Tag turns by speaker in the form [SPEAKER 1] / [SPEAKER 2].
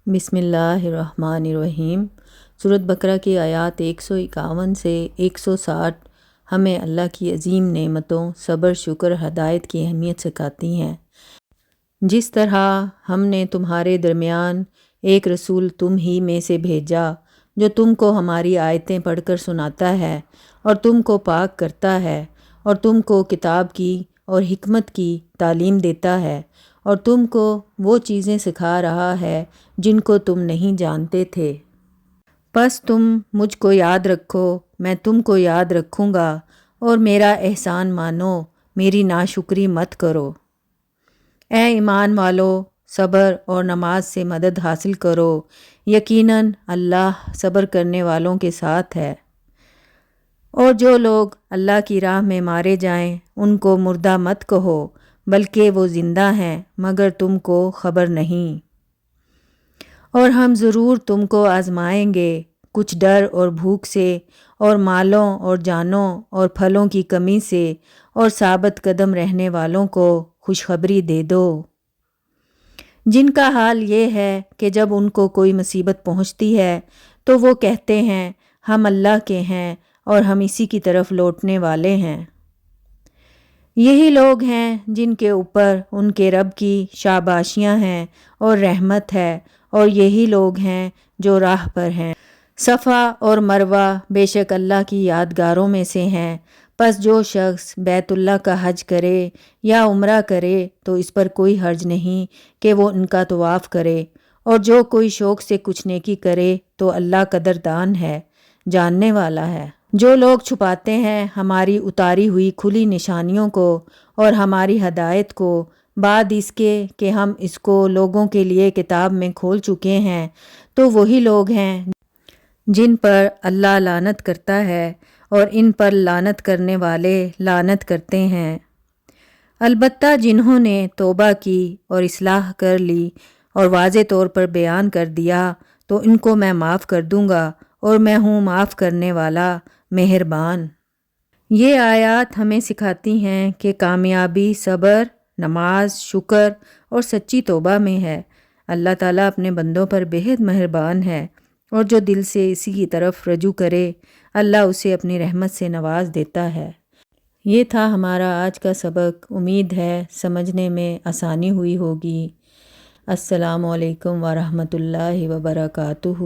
[SPEAKER 1] بسم اللہ الرحمن الرحیم۔ سورۃ بقرہ کی آیات 151 سے 160 ہمیں اللہ کی عظیم نعمتوں، صبر، شکر، ہدایت کی اہمیت سکھاتی ہیں۔ جس طرح ہم نے تمہارے درمیان ایک رسول تم ہی میں سے بھیجا جو تم کو ہماری آیتیں پڑھ کر سناتا ہے اور تم کو پاک کرتا ہے اور تم کو کتاب کی اور حکمت کی تعلیم دیتا ہے اور تم کو وہ چیزیں سکھا رہا ہے جن کو تم نہیں جانتے تھے، پس تم مجھ کو یاد رکھو، میں تم کو یاد رکھوں گا، اور میرا احسان مانو، میری ناشکری مت کرو۔ اے ایمان والو، صبر اور نماز سے مدد حاصل کرو، یقیناً اللہ صبر کرنے والوں کے ساتھ ہے۔ اور جو لوگ اللہ کی راہ میں مارے جائیں ان کو مردہ مت کہو، بلکہ وہ زندہ ہیں مگر تم کو خبر نہیں۔ اور ہم ضرور تم کو آزمائیں گے، کچھ ڈر اور بھوک سے، اور مالوں اور جانوں اور پھلوں کی کمی سے، اور ثابت قدم رہنے والوں کو خوشخبری دے دو، جن کا حال یہ ہے کہ جب ان کو کوئی مصیبت پہنچتی ہے تو وہ کہتے ہیں ہم اللہ کے ہیں اور ہم اسی کی طرف لوٹنے والے ہیں۔ یہی لوگ ہیں جن کے اوپر ان کے رب کی شاباشیاں ہیں اور رحمت ہے، اور یہی لوگ ہیں جو راہ پر ہیں۔ صفا اور مروہ بے شک اللہ کی یادگاروں میں سے ہیں، پس جو شخص بیت اللہ کا حج کرے یا عمرہ کرے تو اس پر کوئی حرج نہیں کہ وہ ان کا طواف کرے، اور جو کوئی شوق سے کچھ نیکی کرے تو اللہ قدردان ہے، جاننے والا ہے۔ جو لوگ چھپاتے ہیں ہماری اتاری ہوئی کھلی نشانیوں کو اور ہماری ہدایت کو بعد اس کے کہ ہم اس کو لوگوں کے لیے کتاب میں کھول چکے ہیں، تو وہی لوگ ہیں جن پر اللہ لعنت کرتا ہے اور ان پر لعنت کرنے والے لعنت کرتے ہیں۔ البتہ جنہوں نے توبہ کی اور اصلاح کر لی اور واضح طور پر بیان کر دیا تو ان کو میں معاف کر دوں گا، اور میں ہوں معاف کرنے والا مہربان۔ یہ آیات ہمیں سکھاتی ہیں کہ کامیابی صبر، نماز، شکر اور سچی توبہ میں ہے۔ اللہ تعالیٰ اپنے بندوں پر بہت مہربان ہے، اور جو دل سے اسی کی طرف رجوع کرے اللہ اسے اپنی رحمت سے نواز دیتا ہے۔ یہ تھا ہمارا آج کا سبق، امید ہے سمجھنے میں آسانی ہوئی ہوگی۔ السلام علیکم ورحمۃ اللہ وبرکاتہ۔